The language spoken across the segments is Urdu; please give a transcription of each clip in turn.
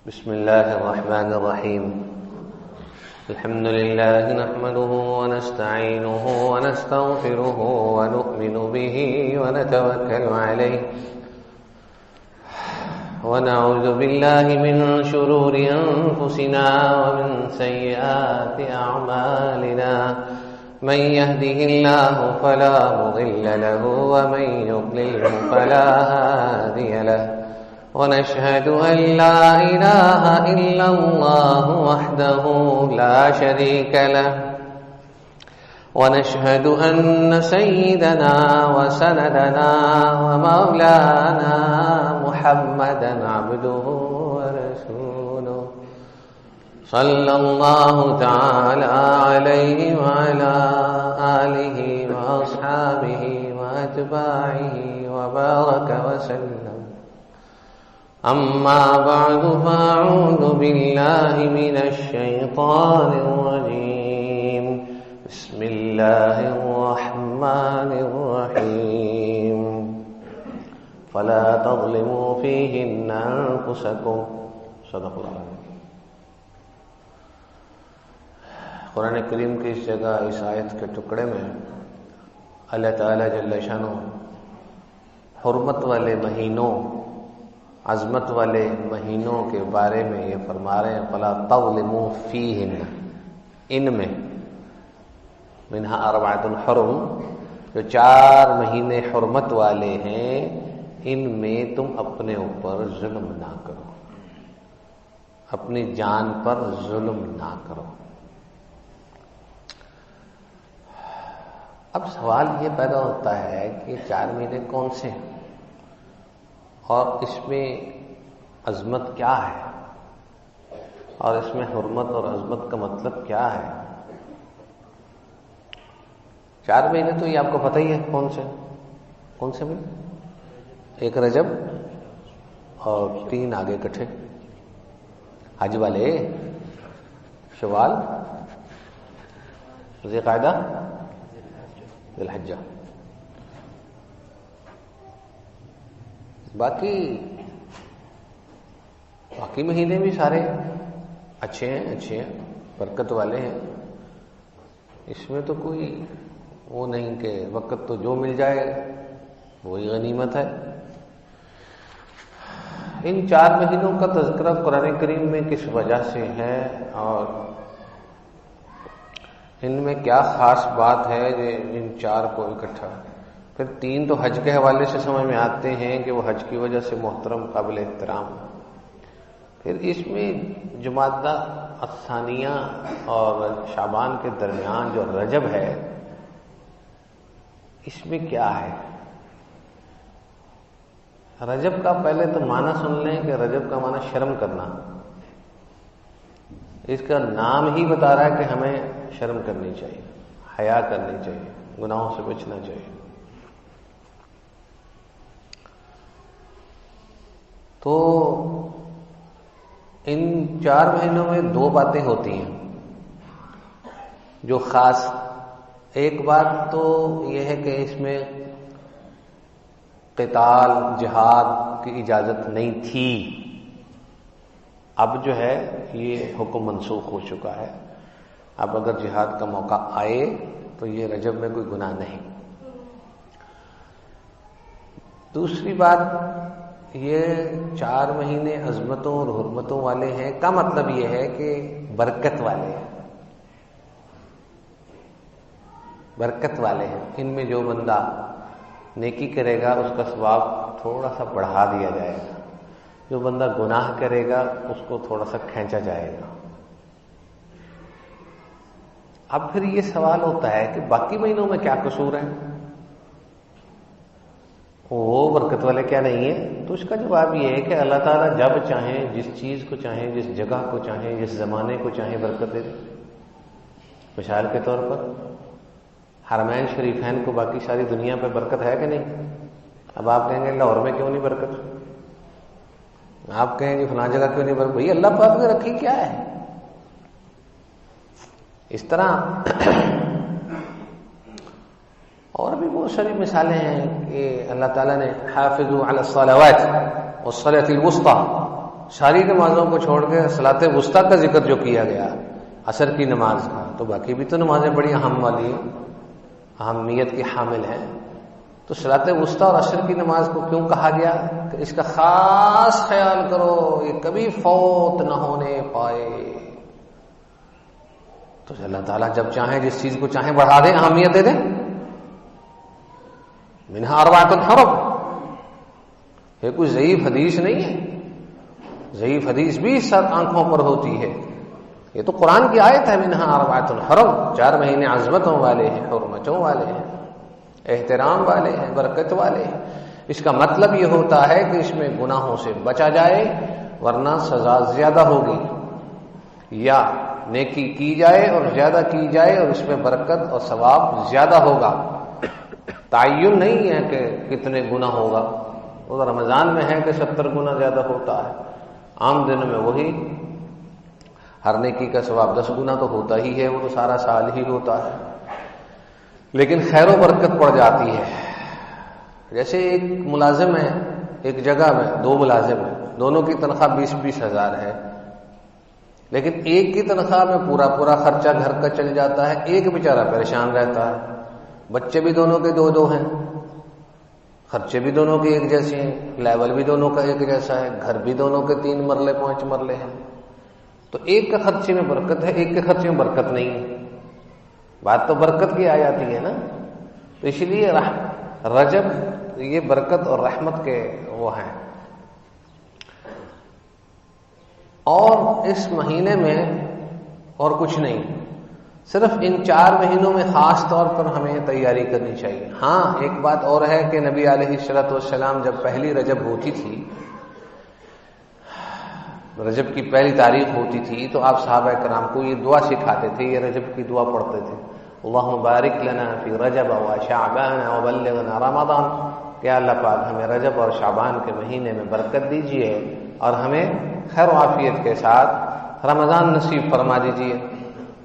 بسم الله الرحمن الرحيم. الحمد لله نحمده ونستعينه ونستغفره ونؤمن به ونتوكل عليه ونعوذ بالله من شرور أنفسنا ومن سيئات أعمالنا. من يهده الله فلا مضل له ومن يضلله فلا هادي له. ونشهد أن لا إله إلا الله وحده لا شريك له. ونشهد أن سيدنا وسندنا ومولانا محمدا عبده ورسوله صلى الله تعالى عليه وعلى آله وأصحابه وأتباعه وبارك وسلم. أما بعد فأعوذ بالله من الشيطان الرجيم. بسم الله الرحمن الرحيم. فلا تظلموا فيهن أنفسكم. صدق اللہ. قرآن کریم کی اس جگہ اس آیت کے ٹکڑے میں اللہ تعالی جل شانہ حرمت والے مہینوں، عظمت والے مہینوں کے بارے میں یہ فرما رہے ہیں فلا تظلموا فیہن، ان میں منہا اربعۃ حرم، جو 4 مہینے حرمت والے ہیں ان میں تم اپنے اوپر ظلم نہ کرو، اپنی جان پر ظلم نہ کرو. اب سوال یہ پیدا ہوتا ہے کہ 4 مہینے کون سے ہیں اور اس میں عظمت کیا ہے اور اس میں حرمت اور عظمت کا مطلب کیا ہے؟ 4 مہینے تو یہ آپ کو پتہ ہی ہے کون سے مہینے؟ 1 رجب اور 3 آگے کٹھے حج والے، شوال، ذی القعدہ، ذی الحجہ. باقی مہینے بھی سارے اچھے ہیں، برکت والے ہیں. اس میں تو کوئی وہ نہیں کہ وقت تو جو مل جائے وہی غنیمت ہے. ان 4 مہینوں کا تذکرہ قرآن کریم میں کس وجہ سے ہے اور ان میں کیا خاص بات ہے جو ان 4 کو اکٹھا؟ پھر 3 تو حج کے حوالے سے سمجھ میں آتے ہیں کہ وہ حج کی وجہ سے محترم، قابل احترام. پھر اس میں جمادہ الثانیہ اور شعبان کے درمیان جو رجب ہے اس میں کیا ہے؟ رجب کا پہلے تو معنی سن لیں کہ رجب کا معنی شرم کرنا. اس کا نام ہی بتا رہا ہے کہ ہمیں شرم کرنی چاہیے، حیا کرنی چاہیے، گناہوں سے بچنا چاہیے. تو ان 4 مہینوں میں 2 باتیں ہوتی ہیں جو خاص. ایک بات تو یہ ہے کہ اس میں قتال، جہاد کی اجازت نہیں تھی. اب جو ہے یہ حکم منسوخ ہو چکا ہے. اب اگر جہاد کا موقع آئے تو یہ رجب میں کوئی گناہ نہیں. دوسری بات، یہ 4 مہینے عظمتوں اور حرمتوں والے ہیں کا مطلب یہ ہے کہ برکت والے ہیں، برکت والے ہیں. ان میں جو بندہ نیکی کرے گا اس کا ثواب تھوڑا سا بڑھا دیا جائے گا، جو بندہ گناہ کرے گا اس کو تھوڑا سا کھینچا جائے گا. اب پھر یہ سوال ہوتا ہے کہ باقی مہینوں میں کیا قصور ہے، وہ برکت والے کیا نہیں ہیں؟ تو اس کا جواب یہ ہے کہ اللہ تعالیٰ جب چاہیں، جس چیز کو چاہیں، جس جگہ کو چاہیں، جس زمانے کو چاہیں برکت دے دیں. مثال کے طور پر حرمین شریفین کو باقی ساری دنیا پہ برکت ہے کہ نہیں؟ اب آپ کہیں گے لاہور میں کیوں نہیں برکت؟ آپ کہیں گے فلاں جگہ کیوں نہیں برکت؟ بھئی اللہ پاک نے رکھی کیا ہے. اس طرح اور بھی بہت ساری مثالیں ہیں کہ اللہ تعالیٰ نے حافظوا علی الصلوات والصلاة الوسطی، ساری نمازوں کو چھوڑ کے صلاۃ وسطیٰ کا ذکر جو کیا گیا عصر کی نماز کا، تو باقی بھی تو نمازیں بڑی اہم والی ہیں، اہمیت کی حامل ہیں، تو صلاۃ وسطیٰ اور عصر کی نماز کو کیوں کہا گیا کہ اس کا خاص خیال کرو، یہ کبھی فوت نہ ہونے پائے۔ تو اللہ تعالیٰ جب چاہیں جس چیز کو چاہیں بڑھا دیں، اہمیت دے دیں۔ منہا اربعۃ حرم، یہ کوئی ضعیف حدیث نہیں ہے، ضعیف حدیث بھی سر آنکھوں پر ہوتی ہے، یہ تو قرآن کی آیت ہے۔ منہا اربعۃ حرم، 4 مہینے عظمتوں والے ہیں، حرمتوں والے ہیں، احترام والے ہیں، برکت والے ہیں۔ اس کا مطلب یہ ہوتا ہے کہ اس میں گناہوں سے بچا جائے، ورنہ سزا زیادہ ہوگی، یا نیکی کی جائے اور زیادہ کی جائے اور اس میں برکت اور ثواب زیادہ ہوگا۔ تعین نہیں ہے کہ کتنے گنا ہوگا، وہ رمضان میں ہے کہ 70 گنا زیادہ ہوتا ہے، عام دنوں میں وہی ہر نیکی کا ثواب 10 گنا تو ہوتا ہی ہے، وہ تو سارا سال ہی ہوتا ہے، لیکن خیر و برکت پڑ جاتی ہے۔ جیسے ایک ملازم ہے ایک جگہ میں، 2 ملازم ہیں، دونوں کی تنخواہ 20-20 ہزار ہے، لیکن ایک کی تنخواہ میں پورا خرچہ گھر کا چل جاتا ہے، ایک بیچارہ پریشان رہتا ہے۔ بچے بھی دونوں کے 2-2 ہیں، خرچے بھی دونوں کے ایک جیسے ہیں، لیول بھی دونوں کا ایک جیسا ہے، گھر بھی دونوں کے 3 مرلے 5 مرلے ہیں، تو ایک کے خرچے میں برکت ہے، ایک کے خرچے میں برکت نہیں ہے۔ بات تو برکت کی آ جاتی ہے نا، تو اس لیے رجب یہ برکت اور رحمت کے وہ ہیں۔ اور اس مہینے میں اور کچھ نہیں، صرف ان 4 مہینوں میں خاص طور پر ہمیں تیاری کرنی چاہیے۔ ہاں ایک بات اور ہے کہ نبی علیہ الصلوۃ والسلام جب پہلی رجب ہوتی تھی، رجب کی پہلی تاریخ ہوتی تھی، تو آپ صحابہ کرام کو یہ دعا سکھاتے تھے، یہ رجب کی دعا پڑھتے تھے، اللہم بارک لنا فی رجب و شعبان وبلغنا رمضان، کہ اللہ پاک ہمیں رجب اور شعبان کے مہینے میں برکت دیجیے اور ہمیں خیر و عافیت کے ساتھ رمضان نصیب فرما دیجیے۔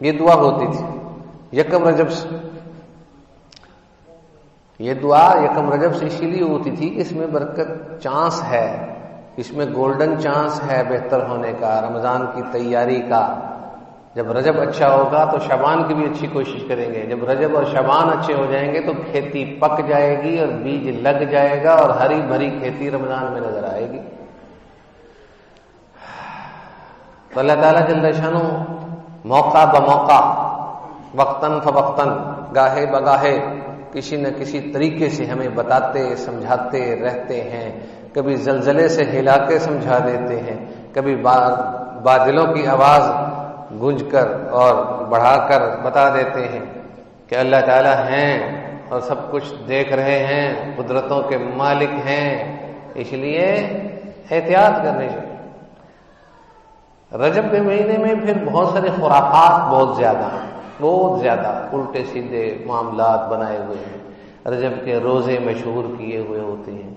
یہ دعا ہوتی تھی یکم رجب سے، یہ دعا یکم رجب سے اسی لیے ہوتی تھی کہ اس میں برکت چانس ہے، اس میں گولڈن چانس ہے بہتر ہونے کا، رمضان کی تیاری کا۔ جب رجب اچھا ہوگا تو شعبان کی بھی اچھی کوشش کریں گے، جب رجب اور شعبان اچھے ہو جائیں گے تو کھیتی پک جائے گی اور بیج لگ جائے گا اور ہری بھری کھیتی رمضان میں نظر آئے گی۔ تو اللہ تعالیٰ جل شانہ موقع بموقع، وقتاً فوقتاً، گاہے بگاہے کسی نہ کسی طریقے سے ہمیں بتاتے سمجھاتے رہتے ہیں، کبھی زلزلے سے ہلا کے سمجھا دیتے ہیں، کبھی بادلوں کی آواز گونج کر اور بڑھا کر بتا دیتے ہیں کہ اللہ تعالیٰ ہیں اور سب کچھ دیکھ رہے ہیں، قدرتوں کے مالک ہیں، اس لیے احتیاط کرنے چاہیے۔ رجب کے مہینے میں پھر بہت سارے خرافات بہت زیادہ الٹے سیدھے معاملات بنائے ہوئے ہیں، رجب کے روزے مشہور کیے ہوئے ہوتے ہیں۔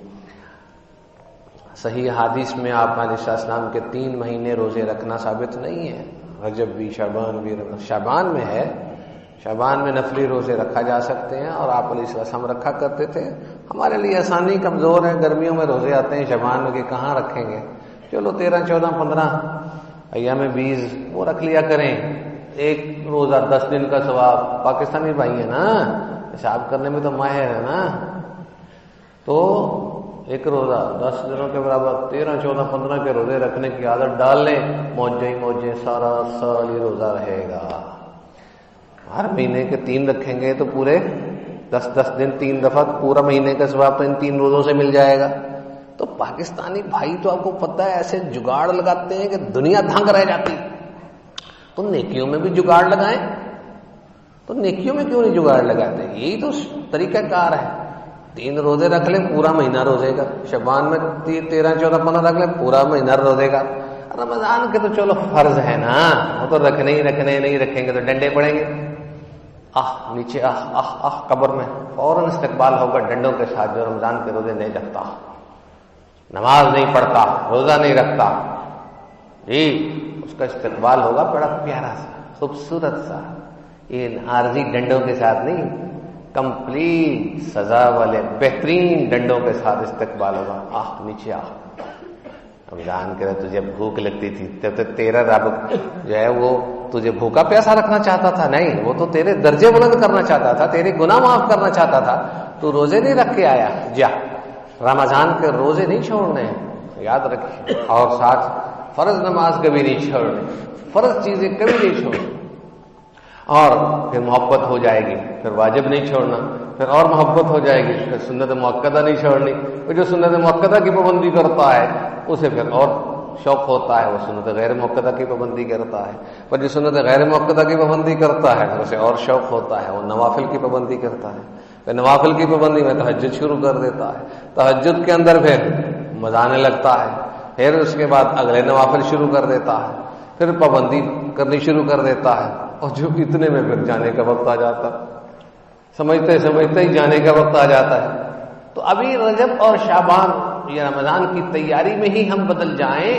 صحیح حدیث میں آپ علیہ السلام کے 3 مہینے روزے رکھنا ثابت نہیں ہے، رجب بھی شعبان بھی۔ شعبان میں ہے، شعبان میں نفلی روزے رکھا جا سکتے ہیں اور آپ علیہ السلام رکھا کرتے تھے۔ ہمارے لیے آسانی کمزور ہے، گرمیوں میں روزے آتے ہیں شعبان میں کہ کہاں رکھیں گے، چلو 13, 14, 15 ایام 20 وہ رکھ لیا کریں، ایک روزہ 10 دن کا ثواب۔ پاکستانی بھائی ہے نا، حساب کرنے میں تو ماہر ہے نا، تو ایک روزہ 10 دنوں کے برابر 13, 14, 15 کے روزے رکھنے کی عادت ڈال لیں، موجے سارا سال ہی روزہ رہے گا۔ ہر مہینے کے 3 رکھیں گے تو پورے 10 دن 3 دفعہ پورا مہینے کا ثواب تو ان 3 روزوں سے مل جائے گا۔ تو پاکستانی بھائی تو آپ کو پتہ ہے ایسے جگاڑ لگاتے ہیں کہ دنیا دھنگ رہ جاتی۔ تو نیکیوں میں بھی جگاڑ لگائیں، تو نیکیوں میں کیوں نہیں جگاڑ لگاتے؟ یہی تو طریقہ کار ہے۔ 3 روزے رکھ لیں پورا مہینہ روزے کا، شعبان میں 13, 14, 15 رکھ لیں پورا مہینہ روزے کا۔ رمضان کے تو چلو فرض ہے نا، وہ تو رکھنے ہی رکھنے، نہیں رکھیں گے تو ڈنڈے پڑیں گے، نیچے قبر میں فوراً استقبال ہوگا ڈنڈوں کے ساتھ جو رمضان کے روزے نہیں رکھتا، نماز نہیں پڑھتا، روزہ نہیں رکھتا، جی اس کا استقبال ہوگا بڑا پیارا سا خوبصورت سا، یہ عارضی ڈنڈوں کے ساتھ نہیں، کمپلیٹ سزا والے بہترین ڈنڈوں کے ساتھ استقبال ہوگا، نیچے رمضان کے تجھے بھوک لگتی تھی تب تو تیرا رب جو ہے وہ تجھے بھوکا پیاسا رکھنا چاہتا تھا؟ نہیں، وہ تو تیرے درجے بلند کرنا چاہتا تھا، تیرے گناہ معاف کرنا چاہتا تھا. تو روزے نہیں رکھ کے آیا، جا رمضان کے روزے نہیں چھوڑنے ہیں، یاد رکھیے. اور ساتھ فرض نماز کبھی نہیں چھوڑنی، فرض چیزیں کبھی نہیں چھوڑنی. اور پھر محبت ہو جائے گی، پھر واجب نہیں چھوڑنا، پھر اور محبت ہو جائے گی، پھر سنت مؤکدہ نہیں چھوڑنی. وہ جو سنت مؤکدہ کی پابندی کرتا ہے اسے پھر اور شوق ہوتا ہے، وہ سنت غیر مؤکدہ کی پابندی کرتا ہے. پر جو سنت غیر مؤکدہ کی پابندی کرتا ہے اسے اور شوق ہوتا ہے، وہ نوافل کی پابندی کرتا ہے. پھر نوافل کی پابندی میں تہجد شروع کر دیتا ہے، تہجد کے اندر پھر مزہ آنے لگتا ہے، پھر اس کے بعد اگلے نوافل شروع کر دیتا ہے، پھر پابندی کرنی شروع کر دیتا ہے. اور جو اتنے میں پھر جانے کا وقت آ جاتا، سمجھتے سمجھتے ہی جانے کا وقت آ جاتا ہے. تو ابھی رجب اور شعبان یا رمضان کی تیاری میں ہی ہم بدل جائیں،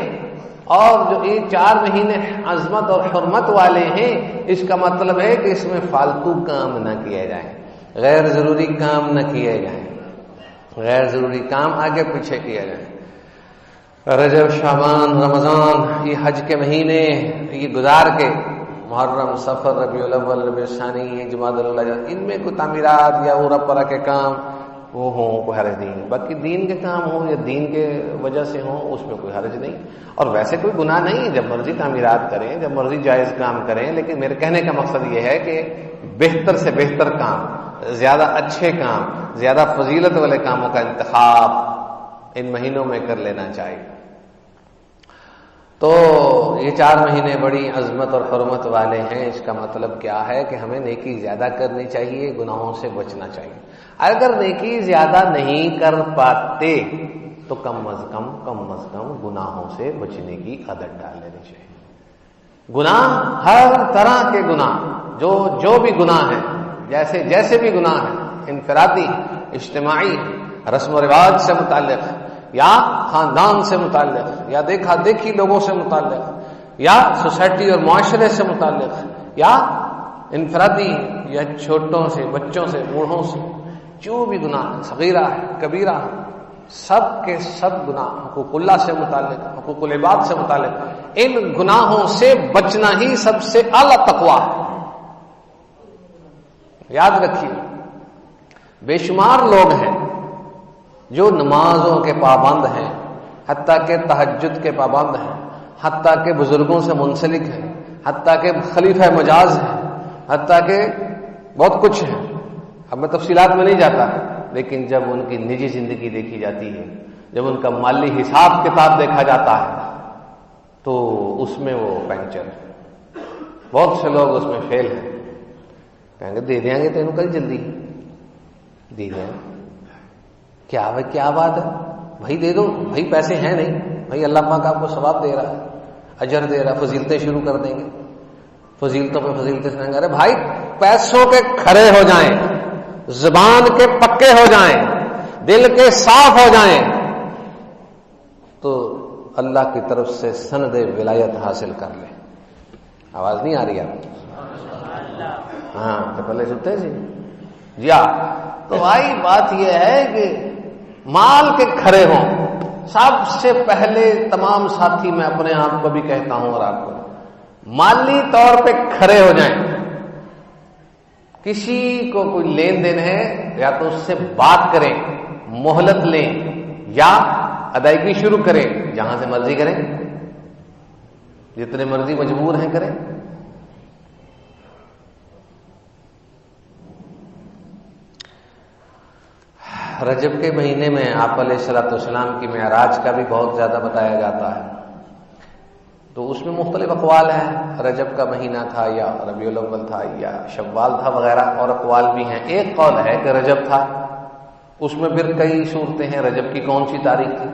اور جو یہ 4 مہینے عظمت اور حرمت والے ہیں، اس کا مطلب ہے کہ اس میں فالتو کام نہ کیے جائیں، غیر ضروری کام نہ کیے جائیں، غیر ضروری کام آگے پیچھے کیے جائیں. رجب، شعبان، رمضان، یہ حج کے مہینے یہ گزار کے محرم، صفر، ربیع الاول، ربیع الثانی، جمادی الاولیٰ، ان میں کوئی تعمیرات یا اورا پرا کے کام وہ ہوں، کوئی حرج نہیں. باقی دین کے کام ہوں یا دین کے وجہ سے ہوں، اس میں کوئی حرج نہیں. اور ویسے کوئی گناہ نہیں، جب مرضی تعمیرات کریں، جب مرضی جائز کام کریں. لیکن میرے کہنے کا مقصد یہ ہے کہ بہتر سے بہتر کام، زیادہ اچھے کام، زیادہ فضیلت والے کاموں کا انتخاب ان مہینوں میں کر لینا چاہیے. تو یہ 4 مہینے بڑی عظمت اور حرمت والے ہیں. اس کا مطلب کیا ہے کہ ہمیں نیکی زیادہ کرنی چاہیے، گناہوں سے بچنا چاہیے. اگر نیکی زیادہ نہیں کر پاتے تو کم از کم گناہوں سے بچنے کی عادت ڈال لینی چاہیے. گناہ، ہر طرح کے گناہ، جو بھی گناہ ہیں، جیسے بھی گناہ ہیں، انفرادی، اجتماعی، رسم و رواج سے متعلق، یا خاندان سے متعلق، یا دیکھا دیکھی لوگوں سے متعلق، یا سوسائٹی اور معاشرے سے متعلق، یا انفرادی یا چھوٹوں سے، بچوں سے، بوڑھوں سے، جو بھی گناہ صغیرہ ہے، کبیرہ ہے، سب کے سب گناہ حقوق اللہ سے متعلق، حقوق العباد سے متعلق، ان گناہوں سے بچنا ہی سب سے اعلیٰ تقویٰ ہے. یاد رکھیے، بے شمار لوگ ہیں جو نمازوں کے پابند ہیں، حتیٰ کہ تہجد کے پابند ہیں، حتیٰ کہ بزرگوں سے منسلک ہیں، حتیٰ کہ خلیفہ مجاز ہیں، حتیٰ کہ بہت کچھ ہے. اب میں تفصیلات میں نہیں جاتا، لیکن جب ان کی نجی زندگی دیکھی جاتی ہے، جب ان کا مالی حساب کتاب دیکھا جاتا ہے، تو اس میں وہ پنکچر ہے. بہت سے لوگ اس میں فیل ہیں. کہیں گے دے دیں گے تو انہوں کل جلدی دے دیں. کیا بات ہے بھائی، دے دو بھائی، پیسے ہیں نہیں بھائی، اللہ پاک آپ کو ثواب دے رہا ہے، اجر دے رہا ہے، فضیلتیں شروع کر دیں گے، فضیلتوں پہ فضیلتیں سنائیں گے. ارے بھائی، پیسوں کے کھڑے ہو جائیں، زبان کے پکے ہو جائیں، دل کے صاف ہو جائیں، تو اللہ کی طرف سے سند ولایت حاصل کر لیں. آواز نہیں آ رہی آپ؟ ہاں تو پہلے سنتے جی ہاں. تو بھائی بات یہ ہے کہ مال کے کھڑے ہوں. سب سے پہلے تمام ساتھی، میں اپنے آپ کو بھی کہتا ہوں اور آپ کو، مالی طور پہ کھڑے ہو جائیں. کسی کو کوئی لین دین ہے، یا تو اس سے بات کریں، مہلت لیں، یا ادائیگی شروع کریں. جہاں سے مرضی کریں، جتنے مرضی مجبور ہیں کریں. رجب کے مہینے میں آپ علیہ الصلوۃ والسلام کی معراج کا بھی بہت زیادہ بتایا جاتا ہے. تو اس میں مختلف اقوال ہیں، رجب کا مہینہ تھا یا ربیع الاول تھا یا شوال تھا وغیرہ، اور اقوال بھی ہیں. ایک قول ہے کہ رجب تھا. اس میں پھر کئی صورتیں ہیں رجب کی کون سی تاریخ تھی.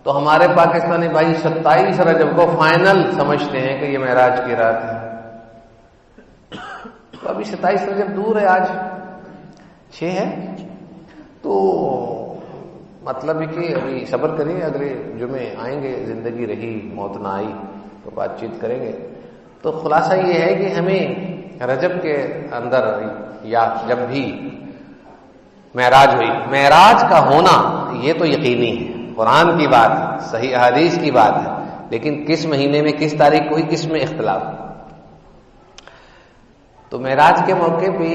تو ہمارے پاکستانی بھائی 27 رجب کو فائنل سمجھتے ہیں کہ یہ معراج کی رات ہے. تو ابھی 27 رجب دور ہے، آج 6 ہے. تو مطلب ہے کہ ابھی صبر کریں، اگلے جمعے آئیں گے، زندگی رہی موت نہ آئی تو بات چیت کریں گے. تو خلاصہ یہ ہے کہ ہمیں رجب کے اندر یا جب بھی معراج ہوئی، معراج کا ہونا یہ تو یقینی ہے. قرآن کی بات ہے، صحیح احادیث کی بات ہے، لیکن کس مہینے میں کس تاریخ کو کس میں اختلاف. تو معراج کے موقع پہ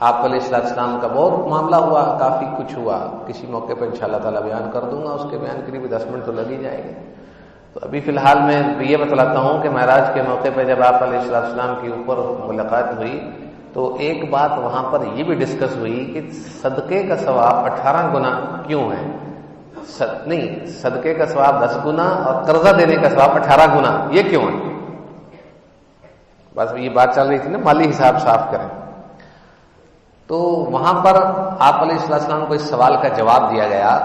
آپ علیہ السلام کا بہت معاملہ ہوا، کافی کچھ ہوا. کسی موقع پہ انشاءاللہ تعالیٰ بیان کر دوں گا، اس کے بیان کے لیے بھی 10 منٹ تو لگ ہی جائیں گے. تو ابھی فی الحال میں یہ بتلاتا ہوں کہ معراج کے موقع پہ جب آپ علیہ السلام کی اوپر ملاقات ہوئی تو ایک بات وہاں پر یہ بھی ڈسکس ہوئی کہ صدقے کا ثواب 18 گنا کیوں ہے. نہیں، صدقے کا ثواب 10 گنا اور قرضہ دینے کا ثواب 18 گنا، یہ کیوں ہے؟ بس یہ بات چل رہی تھی نا، مالی حساب صاف کریں. تو وہاں پر آپ علیہ السلام کو اس سوال کا جواب دیا گیا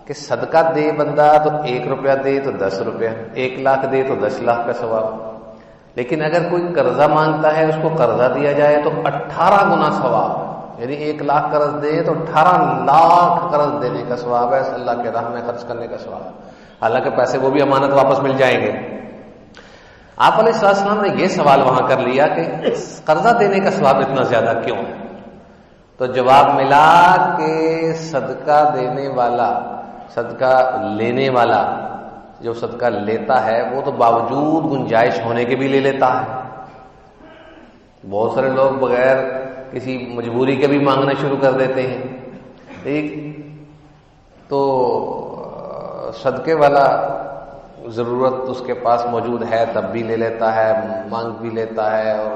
کہ صدقہ دے بندہ تو 1 روپیہ دے تو 10 روپیہ، 1 لاکھ دے تو 10 لاکھ کا ثواب. لیکن اگر کوئی قرضہ مانگتا ہے، اس کو قرضہ دیا جائے تو 18 گنا ثواب، یعنی 1 لاکھ قرض دے تو 18 لاکھ قرض دینے کا ثواب ہے، اللہ کے راہ میں خرچ کرنے کا ثواب. حالانکہ پیسے وہ بھی امانت واپس مل جائیں گے. آپ علیہ السلام نے یہ سوال وہاں کر لیا کہ قرضہ دینے کا ثواب اتنا زیادہ کیوں ہے؟ تو جواب ملا کہ صدقہ دینے والا، صدقہ لینے والا جو صدقہ لیتا ہے وہ تو باوجود گنجائش ہونے کے بھی لے لیتا ہے. بہت سارے لوگ بغیر کسی مجبوری کے بھی مانگنا شروع کر دیتے ہیں. ٹھیک، تو صدقے والا ضرورت اس کے پاس موجود ہے تب بھی لے لیتا ہے، مانگ بھی لیتا ہے، اور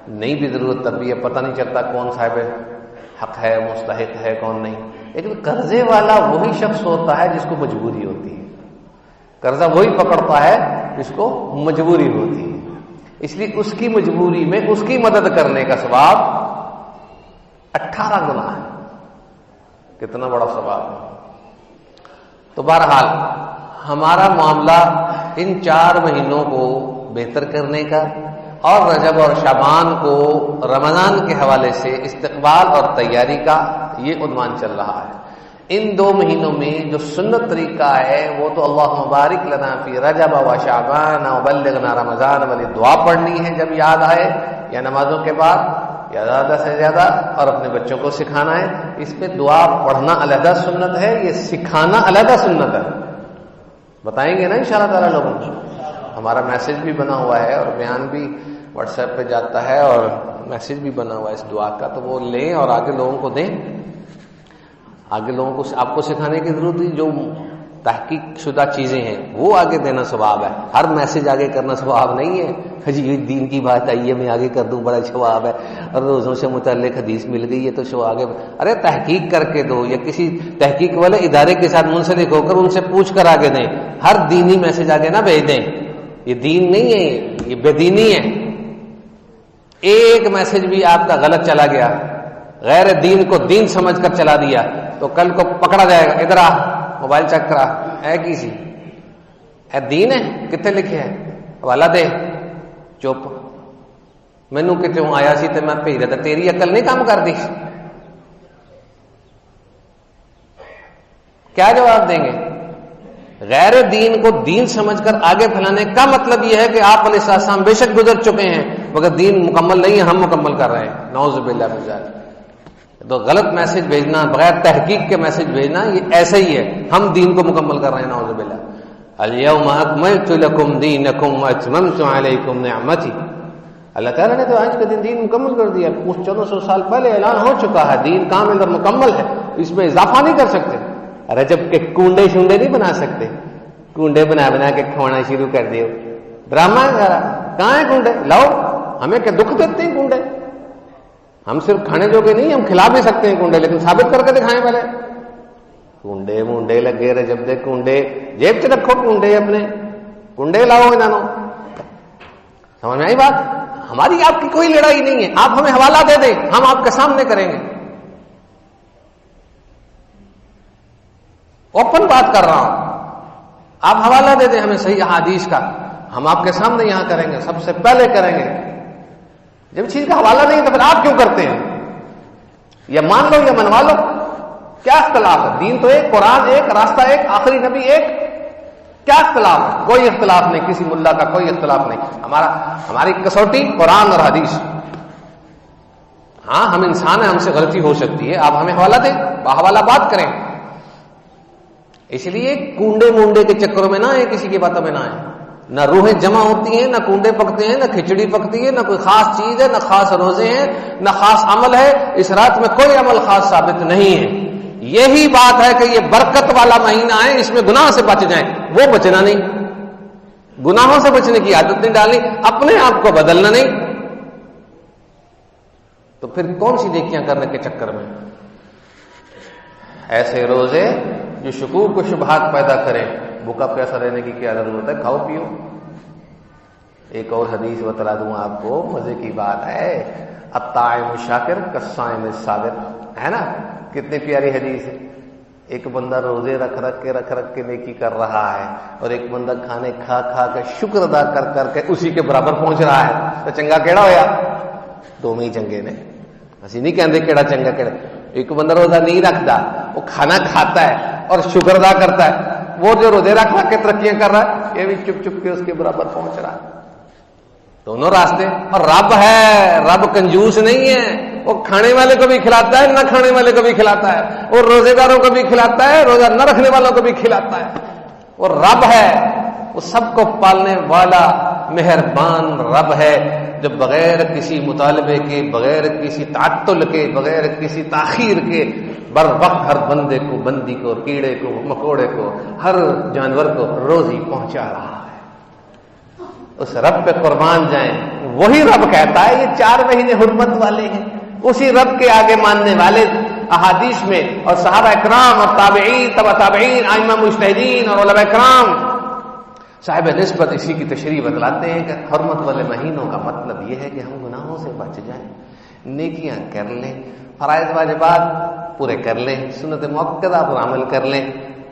نہیں بھی ضرورت تب بھی پتہ نہیں چلتا کون صاحب حق ہے، مستحق ہے، کون نہیں. لیکن قرضے والا وہی شخص ہوتا ہے جس کو مجبوری ہوتی ہے. قرضہ وہی پکڑتا ہے جس کو مجبوری ہوتی ہے. اس لیے اس کی مجبوری میں اس کی مدد کرنے کا ثواب 18 گنا ہے. کتنا بڑا ثواب ہے. تو بہرحال ہمارا معاملہ ان 4 مہینوں کو بہتر کرنے کا اور رجب اور شعبان کو رمضان کے حوالے سے استقبال اور تیاری کا یہ عنوان چل رہا ہے. ان 2 مہینوں میں جو سنت طریقہ ہے وہ تو اللہ مبارک لنا فی رجب و شعبان وبلغنا رمضان والی دعا پڑھنی ہے جب یاد آئے یا نمازوں کے بعد یا زیادہ سے زیادہ، اور اپنے بچوں کو سکھانا ہے. اس پہ دعا پڑھنا علیحدہ سنت ہے، یہ سکھانا علیحدہ سنت ہے. بتائیں گے نا انشاءاللہ تعالی لوگوں کو. ہمارا میسج بھی بنا ہوا ہے اور بیان بھی واٹس ایپ پہ جاتا ہے اور میسج بھی بنا ہوا ہے اس دعا کا، تو وہ لیں اور آگے لوگوں کو دیں. آگے لوگوں کو آپ کو سکھانے کی ضرورت نہیں، جو تحقیق شدہ چیزیں ہیں وہ آگے دینا ثواب ہے. ہر میسج آگے کرنا ثواب نہیں ہے. جی دین کی بات آئی ہے میں آگے کر دوں بڑا ثواب ہے، اور روزوں سے متعلق حدیث مل گئی ہے تو شو آگے. ارے تحقیق کر کے دو، یا کسی تحقیق والے ادارے کے ساتھ منسلک ہو کر ان سے پوچھ کر آگے دیں. ہر دینی میسج آگے نہ بھیج دیں، یہ دین نہیں ہے، یہ بے دینی ہے. ایک میسج بھی آپ کا غلط چلا گیا، غیر دین کو دین سمجھ کر چلا دیا تو کل کو پکڑا جائے گا. ادھر آ، موبائل چیک کرا، اے کسی اے دین ہے کتنے لکھے ہے، حوالہ دے. چپ، مینوں کتوں آیا سی تے میں بھیج رہا تھا، تیری عقل نہیں کام کرتی. کیا جواب دیں گے؟ غیر دین کو دین سمجھ کر آگے پھیلانے کا مطلب یہ ہے کہ آپ علیہ السلام بے شک گزر چکے ہیں مگر دین مکمل نہیں ہے، ہم مکمل کر رہے ہیں. نعوذ باللہ من ذالک. تو غلط میسج بھیجنا، بغیر تحقیق کے میسج بھیجنا، یہ ایسا ہی ہے ہم دین کو مکمل کر رہے ہیں. نعوذ باللہ. الیوم اکملت لکم دینکم واتممت علیکم نعمتی. اللہ تعالیٰ نے تو آج کا دین مکمل کر دیا. کچھ 1400 سال پہلے اعلان ہو چکا ہے، دین کامل اور مکمل ہے، اس میں اضافہ نہیں کر سکتے. رجب کے کنڈے شنڈے نہیں بنا سکتے، کنڈے بنا بنا کے کھوانا شروع کر دیو. ڈرامہ کہاں ہے کنڈے؟ لاؤ. ہمیں کیا دکھ دیتے ہیں کنڈے؟ ہم صرف کھانے جوگے نہیں، ہم کھلا بھی سکتے ہیں کنڈے، لیکن ثابت کر کے دکھائیں پہلے. کنڈے منڈے لگے رجب دے کنڈے، جیب سے رکھو کنڈے، اپنے کنڈے لاؤ. انہوں سمجھ میں آئی بات؟ ہماری آپ کی کوئی لڑائی نہیں ہے، آپ ہمیں حوالہ دے دیں، ہم آپ کے سامنے کریں گے. اوپن بات کر رہا ہوں. آپ حوالہ دے دیں ہمیں صحیح احادیث کا، ہم آپ کے سامنے یہاں کریں گے، سب سے پہلے کریں گے. جب چیز کا حوالہ نہیں تو پھر آپ کیوں کرتے ہیں؟ یا مان لو یا منوا لو، کیا اختلاف ہے؟ دین تو ایک، قرآن ایک، راستہ ایک، آخری نبی ایک. کیا اختلاف ہے؟ کوئی اختلاف نہیں، کسی ملا کا کوئی اختلاف نہیں. ہماری کسوٹی قرآن اور حدیث. ہاں ہم انسان ہیں، ہم سے غلطی ہو سکتی ہے، آپ ہمیں حوالہ دیں، باحوالہ بات کریں. اس لیے کنڈے منڈے کے چکروں میں نہ آئے، کسی کی باتوں میں نہ آئے. نہ روحیں جمع ہوتی ہیں، نہ کنڈے پکتے ہیں، نہ کھچڑی پکتی ہے، نہ کوئی خاص چیز ہے، نہ خاص روزے ہیں، نہ خاص عمل ہے. اس رات میں کوئی عمل خاص ثابت نہیں ہے. یہی بات ہے کہ یہ برکت والا مہینہ ہے، اس میں گناہ سے بچ جائیں. وہ بچنا نہیں، گناہوں سے بچنے کی عادت نہیں ڈالنی، اپنے آپ کو بدلنا نہیں. تو پھر کون سی نیکیاں کرنے کے چکر میں ایسے روزے جو شکوک و شبہات پیدا کریں. بھوکا پیاسا رہنے کی کیا ضرورت ہے، کھاؤ پیو. ایک اور حدیث بتلا دوں آپ کو، مزے کی بات ہے. الطاعم الشاکر کالصائم الصابر، ہے نا؟ کتنی پیاری حدیث ہے. ایک بندہ روزے رکھ رکھ کے نیکی کر رہا ہے، اور ایک بندہ کھانے کھا کے شکر ادا کر کے اسی کے برابر پہنچ رہا ہے. تو چنگا کیڑا ہویا؟ دو میں ہی چنگے نے. اسی نہیں کہتے کیڑا چنگا کیڑا. ایک بندہ روزہ نہیں رکھتا، وہ کھانا کھاتا ہے اور شکر ادا کرتا ہے. وہ جو روزے رکھ کے ترقیاں کر رہا ہے، یہ بھی چپ چپ کے اس کے برابر پہنچ رہا ہے. دونوں راستے. اور رب ہے، رب کنجوس نہیں ہے. وہ کھانے والے کو بھی کھلاتا ہے، نہ کھانے والے کو بھی کھلاتا ہے. وہ روزے داروں کو بھی کھلاتا ہے، روزہ نہ رکھنے والوں کو بھی کھلاتا ہے. وہ رب ہے، وہ سب کو پالنے والا مہربان رب ہے، جو بغیر کسی مطالبے کے، بغیر کسی تعطل کے، بغیر کسی تاخیر کے بر وقت ہر بندے کو، بندی کو، کیڑے کو، مکوڑے کو، ہر جانور کو روزی پہنچا رہا ہے. اس رب پہ قربان جائیں. وہی رب کہتا ہے یہ 4 مہینے حرمت والے ہیں. اسی رب کے آگے ماننے والے احادیث میں، اور صحابہ اکرام اور تابعین، تبع تابعین، ائمہ مجتہدین اور علماء اکرام صاحب نسبت اسی کی تشریح بتلاتے ہیں کہ حرمت والے مہینوں کا مطلب یہ ہے کہ ہم گناہوں سے بچ جائیں، نیکیاں کر لیں، فرائض واجبات پورے کر لیں، سنت مؤکدہ پر عمل کر لیں،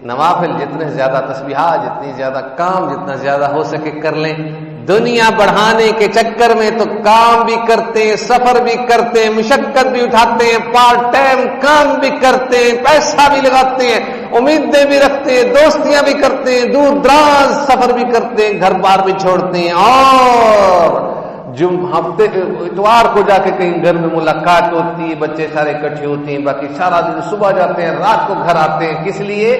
نوافل جتنے زیادہ، تسبیحات جتنی زیادہ، کام جتنا زیادہ ہو سکے کر لیں. دنیا بڑھانے کے چکر میں تو کام بھی کرتے ہیں، سفر بھی کرتے ہیں، مشقت بھی اٹھاتے ہیں، پارٹ ٹائم کام بھی کرتے ہیں، پیسہ بھی لگاتے ہیں، امیدیں بھی رکھتے ہیں، دوستیاں بھی کرتے ہیں، دور دراز سفر بھی کرتے ہیں، گھر بار بھی چھوڑتے ہیں، اور ہفتے اتوار کو جا کے کہیں گھر میں ملاقات ہوتی ہے، بچے سارے اکٹھے ہوتے ہیں، باقی سارا دن صبح جاتے ہیں، رات کو گھر آتے ہیں. کس لیے؟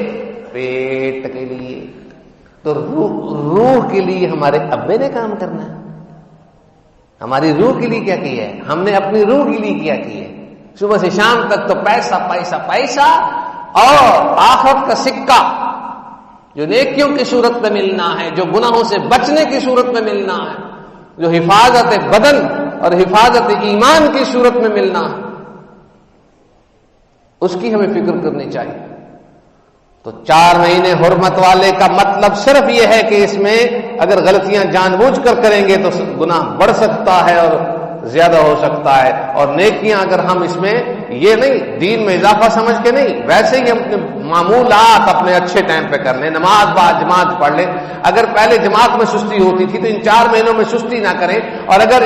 پیٹ کے لیے. تو روح کے لیے ہمارے ابے نے کام کرنا ہے. ہماری روح کے لیے کیا کیا ہے؟ ہم نے اپنی روح کے لیے کیا کیا ہے؟ صبح سے شام تک تو پیسہ پیسہ پیسہ، اور آخرت کا سکہ جو نیکیوں کی صورت میں ملنا ہے، جو گناہوں سے بچنے کی صورت میں ملنا ہے، جو حفاظت بدن اور حفاظت ایمان کی صورت میں ملنا ہے، اس کی ہمیں فکر کرنی چاہیے. تو 4 مہینے حرمت والے کا مطلب صرف یہ ہے کہ اس میں اگر غلطیاں جان بوجھ کر کریں گے تو گناہ بڑھ سکتا ہے اور زیادہ ہو سکتا ہے. اور نیکیاں اگر ہم اس میں یہ نہیں دین میں اضافہ سمجھ کے نہیں، ویسے ہی اپنے معمولات اپنے اچھے ٹائم پہ کر لیں، نماز بعد جماعت پڑھ لیں. اگر پہلے جماعت میں سستی ہوتی تھی تو ان 4 مہینوں میں سستی نہ کریں. اور اگر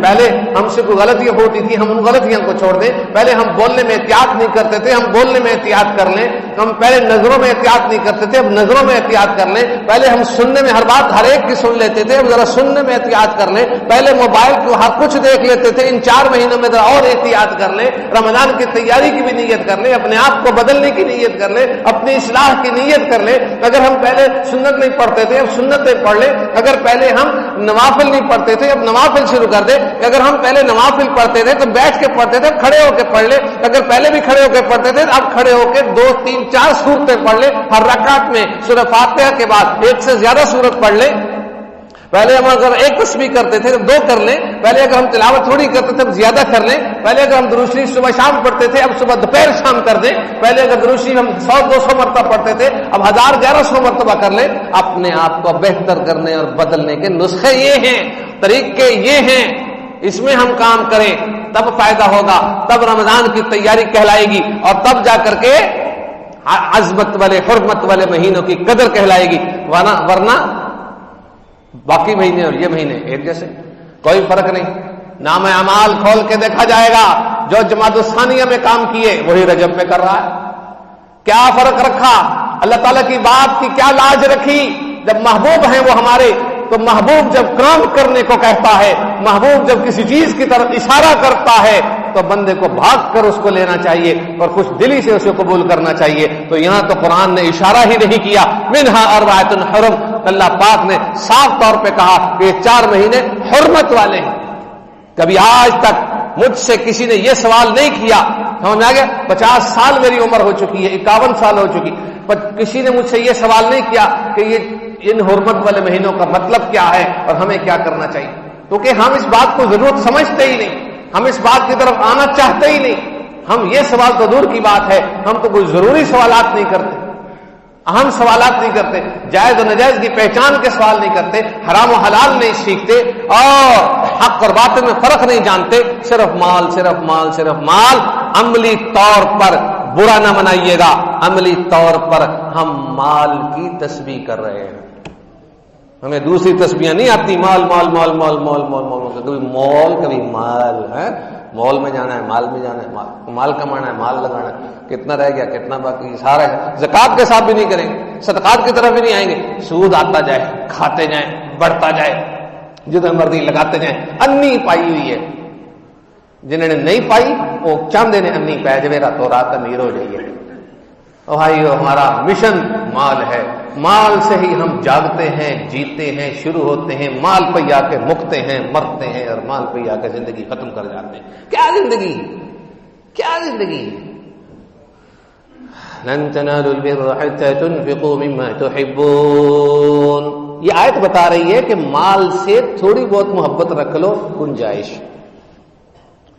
پہلے ہم سے کوئی غلطیاں ہوتی تھی، ہم ان غلطیاں کو چھوڑ دیں. پہلے ہم بولنے میں احتیاط نہیں کرتے تھے، ہم بولنے میں احتیاط کر لیں. ہم پہلے نظروں میں احتیاط نہیں کرتے تھے، اب نظروں میں احتیاط کر لیں. پہلے ہم سننے میں ہر بات ہر ایک کی سن لیتے تھے، اب ذرا سننے میں احتیاط کر لیں. پہلے موبائل کو ہر کچھ دیکھ لیتے تھے، ان 4 مہینوں میں ذرا اور احتیاط کر لیں. رمضان کی تیاری کی بھی نیت کر لیں، اپنے آپ کو بدلنے کی نیت کر لیں، اپنی اصلاح کی نیت کر لیں. اگر ہم پہلے سنت نہیں پڑھتے تھے اب سنتیں پڑھ لیں. اگر پہلے ہم نوافل نہیں پڑھتے تھے اب نوافل شروع کر دیں. اگر ہم پہلے نوافل پڑھتے تھے تو بیٹھ کے پڑھتے تھے، کھڑے ہو کے پڑھ لیں. اگر پہلے بھی کھڑے ہو کے پڑھتے تھے اب کھڑے ہو کے 2 3 4 سورتیں پڑھ لیں. ہر رکعت میں سورہ فاتحہ کے بعد 1 سے زیادہ سورت پڑھ لیں. پہلے ہم اگر 1 تسبیح کرتے تھے اب 2 کر لیں. پہلے اگر ہم تلاوت تھوڑی کرتے تھے اب زیادہ کر لیں. پہلے اگر ہم درود شریف صبح شام پڑھتے تھے اب صبح دوپہر شام کر دیں. پہلے اگر درود شریف ہم 100 200 مرتبہ پڑھتے تھے اب 1000 1100 مرتبہ کر لیں. اپنے آپ کو بہتر کرنے اور بدلنے کے نسخے یہ ہیں، طریقے یہ ہیں. اس میں ہم کام کریں تب فائدہ ہوگا، تب رمضان کی تیاری کہلائے گی، اور تب جا کر کے عظمت والے حرمت والے مہینوں کی قدر کہلائے گی. ورنہ باقی مہینے اور یہ مہینے ایک جیسے، کوئی فرق نہیں. نام اعمال کھول کے دیکھا جائے گا، جو جمادی الثانیہ میں کام کیے وہی رجب میں کر رہا ہے. کیا فرق رکھا؟ اللہ تعالیٰ کی بات کی کیا لاج رکھی؟ جب محبوب ہیں وہ ہمارے، تو محبوب جب کام کرنے کو کہتا ہے، محبوب جب کسی چیز کی طرف اشارہ کرتا ہے تو بندے کو بھاگ کر اس کو لینا چاہیے اور خوش دلی سے اسے قبول کرنا چاہیے. تو یہاں تو قرآن نے اشارہ ہی نہیں کیا. منہا اربعۃ حرم، اللہ پاک نے صاف طور پہ کہا کہ یہ 4 مہینے حرمت والے ہیں. کبھی آج تک مجھ سے کسی نے یہ سوال نہیں کیا، سمجھ آ گیا؟ 50 سال میری عمر ہو چکی ہے، 51 سال ہو چکی، پر کسی نے مجھ سے یہ سوال نہیں کیا کہ یہ ان حرمت والے مہینوں کا مطلب کیا ہے اور ہمیں کیا کرنا چاہیے. کیونکہ ہم اس بات کو ضرورت سمجھتے ہی نہیں، ہم اس بات کی طرف آنا چاہتے ہی نہیں. ہم یہ سوال تو دور کی بات ہے، ہم تو کوئی ضروری سوالات نہیں کرتے، اہم سوالات نہیں کرتے، جائز و ناجائز کی پہچان کے سوال نہیں کرتے، حرام و حلال نہیں سیکھتے اور حق اور باطل میں فرق نہیں جانتے. صرف مال صرف مال صرف مال. عملی طور پر برا نہ منائیے گا، عملی طور پر ہم مال کی تسبیح کر رہے ہیں. ہمیں دوسری تسبیحیں نہیں آتی، مال مال مال مال مال مال مال، کبھی مال کبھی مال ہے. مال میں جانا ہے، مال میں جانا ہے، مال کمانا ہے، مال لگانا ہے. کتنا رہ گیا کتنا باقی سارا ہے. زکات کے حساب بھی نہیں کریں گے، صدقات کی طرف بھی نہیں آئیں گے. سود آتا جائے، کھاتے جائیں، بڑھتا جائے، جدھر مرضی لگاتے جائیں. انی پائی ہوئی ہے، جنہوں نے نہیں پائی وہ چاندے نے انی پایا جو میرا تو رات امیر ہو جائیے. بھائیو ہمارا مشن مال ہے، مال سے ہی ہم جاگتے ہیں، جیتے ہیں، شروع ہوتے ہیں، مال پہ آ کے مکتے ہیں، مرتے ہیں اور مال پہ آ کے زندگی ختم کر جاتے ہیں. کیا زندگی، کیا زندگی. لن تنالوا البر حتى تنفقوا مما تحبون. یہ آیت بتا رہی ہے کہ مال سے تھوڑی بہت محبت رکھ لو، گنجائش.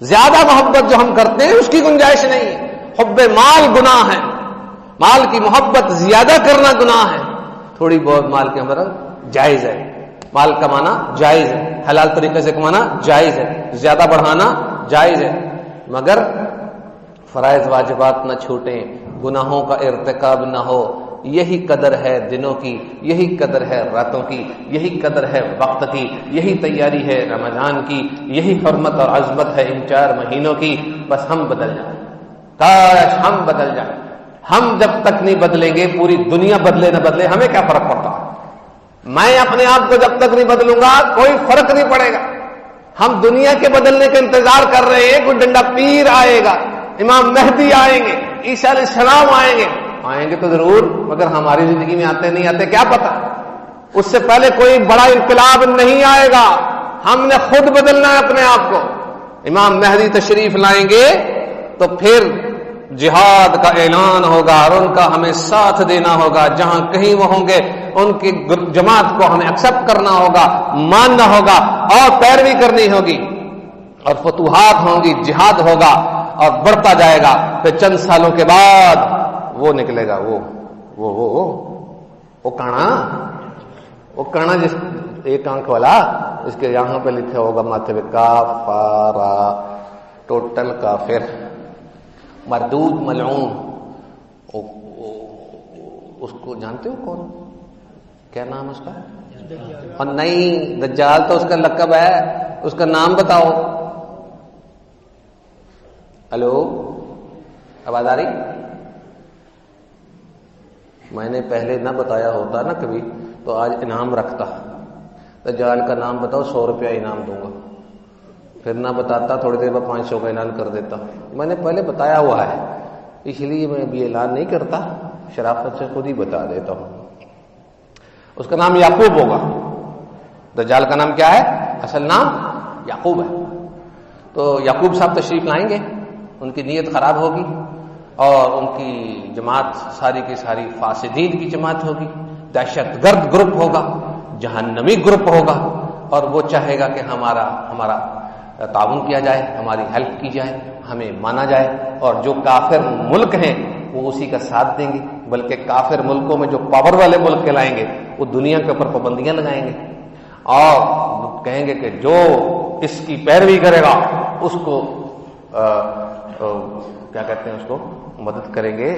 زیادہ محبت جو ہم کرتے ہیں اس کی گنجائش نہیں ہے. حب مال گناہ ہے، مال کی محبت زیادہ کرنا گناہ ہے. تھوڑی بہت مال کے اندر جائز ہے، مال کمانا جائز ہے، حلال طریقے سے کمانا جائز ہے، زیادہ بڑھانا جائز ہے، مگر فرائض واجبات نہ چھوٹیں، گناہوں کا ارتکاب نہ ہو. یہی قدر ہے دنوں کی، یہی قدر ہے راتوں کی، یہی قدر ہے وقت کی، یہی تیاری ہے رمضان کی، یہی حرمت اور عظمت ہے ان 4 مہینوں کی. بس ہم بدل جائیں، کاش ہم بدل جائیں. ہم جب تک نہیں بدلیں گے، پوری دنیا بدلے نہ بدلے ہمیں کیا فرق پڑتا. میں اپنے آپ کو جب تک نہیں بدلوں گا کوئی فرق نہیں پڑے گا. ہم دنیا کے بدلنے کا انتظار کر رہے ہیں. کوئی ڈنڈا پیر آئے گا، امام مہدی آئیں گے، عیسیٰ علیہ السلام آئیں گے تو ضرور، مگر ہماری زندگی میں آتے نہیں آتے کیا پتا. اس سے پہلے کوئی بڑا انقلاب نہیں آئے گا، ہم نے خود بدلنا ہے اپنے آپ کو. امام مہدی تشریف لائیں گے تو پھر جہاد کا اعلان ہوگا اور ان کا ہمیں ساتھ دینا ہوگا. جہاں کہیں وہ ہوں گے ان کی جماعت کو ہمیں ایکسپٹ کرنا ہوگا، ماننا ہوگا اور پیروی کرنی ہوگی، اور فتوحات ہوں گی، جہاد ہوگا اور بڑھتا جائے گا. پھر چند سالوں کے بعد وہ نکلے گا، وہ کانا جس ایک آنکھ والا، اس کے یہاں پہ لکھا ہوگا ماتھے پہ کافارا، ٹوٹل کافر، مردود ملعون. اس کو جانتے ہو کون، کیا نام اس کا؟ اور نہیں، دجال تو اس کا لقب ہے، اس کا نام بتاؤ. ہلو، آواز آ رہی؟ میں نے پہلے نہ بتایا ہوتا نا کبھی تو آج انعام رکھتا. دجال کا نام بتاؤ، 100 روپیہ انعام دوں گا. پھر نہ بتاتا، تھوڑی دیر بعد 500 کا اعلان کر دیتا. میں نے پہلے بتایا ہوا ہے، اس لیے میں ابھی اعلان نہیں کرتا، شرافت سے خود ہی بتا دیتا ہوں. اس کا نام یعقوب ہوگا. دجال کا نام کیا ہے؟ اصل نام یعقوب ہے. تو یعقوب صاحب تشریف لائیں گے، ان کی نیت خراب ہوگی اور ان کی جماعت ساری کی ساری فاسدین کی جماعت ہوگی، دہشت گرد گروپ ہوگا، جہنمی گروپ ہوگا، اور وہ چاہے گا کہ ہمارا تعاون کیا جائے، ہماری ہیلپ کی جائے، ہمیں مانا جائے. اور جو کافر ملک ہیں وہ اسی کا ساتھ دیں گے، بلکہ کافر ملکوں میں جو پاور والے ملک کہلائیں گے وہ دنیا کے اوپر پابندیاں لگائیں گے اور کہیں گے کہ جو اس کی پیروی کرے گا اس کو کیا کہتے ہیں، اس کو مدد کریں گے.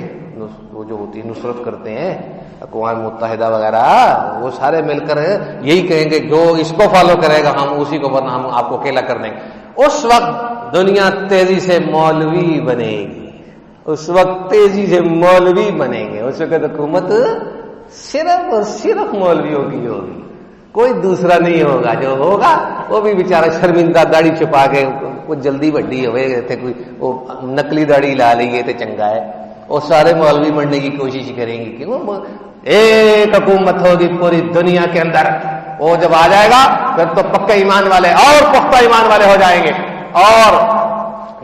وہ جو ہوتی ہے نصرت کرتے ہیں اقوام متحدہ وغیرہ، وہ سارے مل کر یہی کہیں گے جو اس کو فالو کرے گا ہم اسی کو، ورنہ ہم آپ کو اکیلا کر دیں گے. اس وقت دنیا تیزی سے مولوی بنے گی، اس وقت تیزی سے مولوی بنیں گے. اس وقت حکومت صرف اور صرف مولویوں کی ہوگی. کوئی دوسرا نہیں ہوگا، جو ہوگا وہ بھی بیچارہ شرمندہ داڑھی چھپا کے وہ جلدی وڈی ہوئے تھے، کوئی وہ نقلی داڑھی لا لیے تھے چنگا ہے، وہ سارے مولوی بننے کی کوشش کریں گے کہ وہ ایک حکومت ہوگی پوری دنیا کے اندر، وہ جب آ جائے گا پھر تو پکے ایمان والے اور پختہ ایمان والے ہو جائیں گے، اور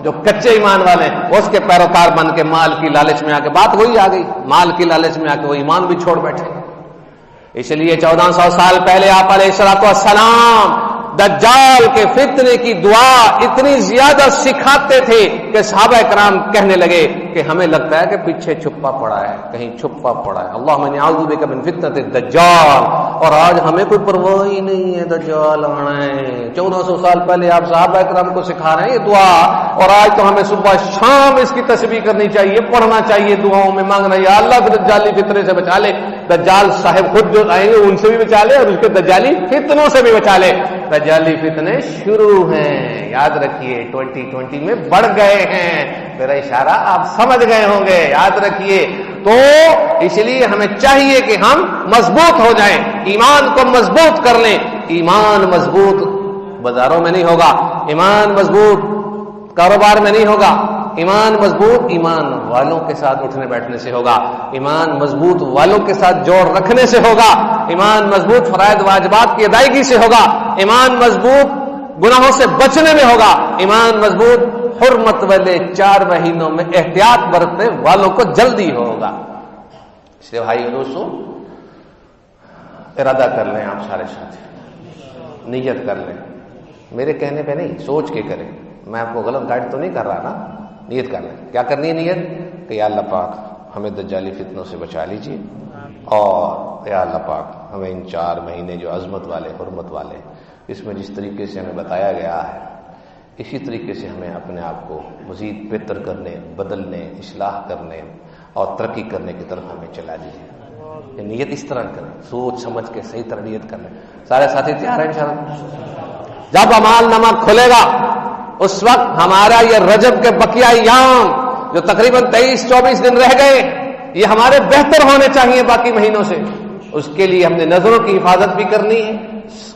جو کچے ایمان والے ہیں اس کے پیروکار بن کے مال کی لالچ میں آ کے، بات وہی آ گئی، مال کی لالچ میں آ کے وہ ایمان بھی چھوڑ بیٹھے۔ اس لیے 1400 سال پہلے آپ علیہ السلام دجال کے فتنے کی دعا اتنی زیادہ سکھاتے تھے کہ صحابہ کرام کہنے لگے کہ ہمیں لگتا ہے کہ پیچھے چھپا پڑا ہے، کہیں چھپا پڑا ہے، اللہم انی اعوذ بک من فتنۃ الدجال، اور آج ہمیں کوئی پرواہ ہی نہیں ہے دجال آنا ہے۔ 1400 سال پہلے آپ صحابہ کرام کو سکھا رہے ہیں یہ دعا، اور آج تو ہمیں صبح شام اس کی تسبیح کرنی چاہیے، پڑھنا چاہیے، دعاؤں میں مانگنا، یا اللہ دجالی فتنے سے بچا لے، دجال صاحب خود جو آئیں گے ان سے بھی بچا لے اور اس کے دجالی فتنوں سے بھی بچا لے۔ دجالی فتنے شروع ہیں، یاد رکھیے 2020 میں بڑھ گئے ہیں، میرا اشارہ آپ سمجھ گئے ہوں گے، یاد رکھیے۔ تو اس لیے ہمیں چاہیے کہ ہم مضبوط ہو جائیں، ایمان کو مضبوط کر لیں۔ ایمان مضبوط بازاروں میں نہیں ہوگا، ایمان مضبوط کاروبار میں نہیں ہوگا، ایمان مضبوط ایمان والوں کے ساتھ اٹھنے بیٹھنے سے ہوگا، ایمان مضبوط والوں کے ساتھ جوڑ رکھنے سے ہوگا، ایمان مضبوط فرائض واجبات کی ادائیگی سے ہوگا، ایمان مضبوط گناہوں سے بچنے میں ہوگا، ایمان مضبوط حرمت والے 4 مہینوں میں احتیاط برتنے والوں کو جلدی ہوگا۔ اس لیے بھائی دوستوں ارادہ کر لیں، آپ سارے ساتھی نیت کر لیں، میرے کہنے پہ نہیں، سوچ کے کریں، میں آپ کو غلط گائیڈ تو نہیں کر رہا نا، نیت کر لیں۔ کیا کرنی ہے نیت؟ کہ یا اللہ پاک ہمیں دجالی فتنوں سے بچا لیجیے، اور یا اللہ پاک ہمیں ان 4 مہینے جو عظمت والے حرمت والے اس میں جس طریقے سے ہمیں بتایا گیا ہے اسی طریقے سے ہمیں اپنے آپ کو مزید بہتر کرنے، بدلنے، اصلاح کرنے اور ترقی کرنے کی طرف ہمیں چلا دیجیے۔ یہ نیت اس طرح کریں، سوچ سمجھ کے صحیح طرح نیت کریں۔ سارے ساتھی تیار ہیں انشاءاللہ؟ جب اعمال نامہ کھلے گا اس وقت ہمارا یہ رجب کے بقیہ ایام جو تقریباً 23-24 دن رہ گئے یہ ہمارے بہتر ہونے چاہیے باقی مہینوں سے، اس کے لیے ہم نے نظروں کی حفاظت بھی کرنی ہے،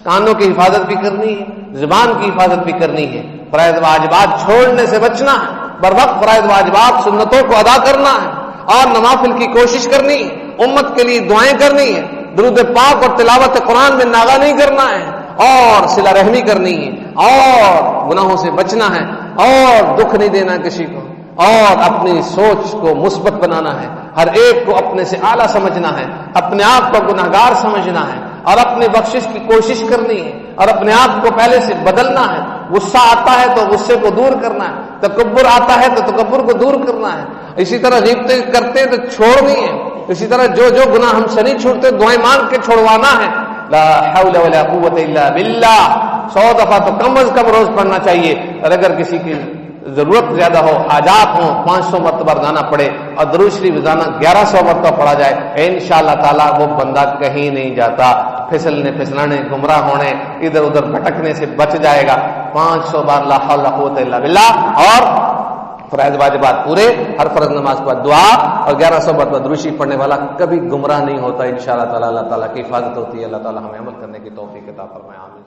کانوں کی حفاظت بھی کرنی ہے، زبان کی حفاظت بھی کرنی ہے، فرائض واجبات چھوڑنے سے بچنا ہے، بر وقت فرائض واجبات سنتوں کو ادا کرنا ہے، اور نوافل کی کوشش کرنی ہے، امت کے لیے دعائیں کرنی ہے، درود پاک اور تلاوت قرآن میں ناغہ نہیں کرنا ہے، اور صلہ رحمی کرنی ہے، اور گناہوں سے بچنا ہے، اور دکھ نہیں دینا کسی کو، اور اپنی سوچ کو مثبت بنانا ہے، ہر ایک کو اپنے سے اعلیٰ سمجھنا ہے، اپنے آپ کو گناہگار سمجھنا ہے، اور اپنی بخشش کی کوشش کرنی ہے، اور اپنے آپ کو پہلے سے بدلنا ہے۔ غصہ آتا ہے تو غصے کو دور کرنا ہے، تکبر آتا ہے تو تکبر کو دور کرنا ہے، اسی طرح غیبتیں کرتے ہیں تو چھوڑنی ہے، اسی طرح جو گناہ ہم سے نہیں چھوڑتے دعائیں مانگ کے چھوڑوانا ہے۔ لا حول ولا قوت الا باللہ 100 دفعہ تو کم از کم روز پڑھنا چاہیے، اور اگر کسی کی ضرورت زیادہ ہو، حاجات ہوں، 500 مرتبہ روزانہ پڑھے، اور درود شریف روزانہ 1100 مرتبہ پڑھا جائے، انشاءاللہ تعالیٰ وہ بندہ کہیں نہیں جاتا، پھسلنے پھسلانے گمراہ ہونے ادھر ادھر بھٹکنے سے بچ جائے گا۔ 500 بار لا حول ولا قوت الا باللہ، اور فرائض واجبات پورے، ہر فرض نماز کے بعد دعا، اور 1100 مرتبہ درود شریف پڑھنے والا کبھی گمراہ نہیں ہوتا انشاءاللہ تعالیٰ۔ اللہ تعالیٰ کی حفاظت ہوتی ہے، اللہ تعالیٰ ہمیں عمل کرنے کی توفیق عطا فرمائے، آمین۔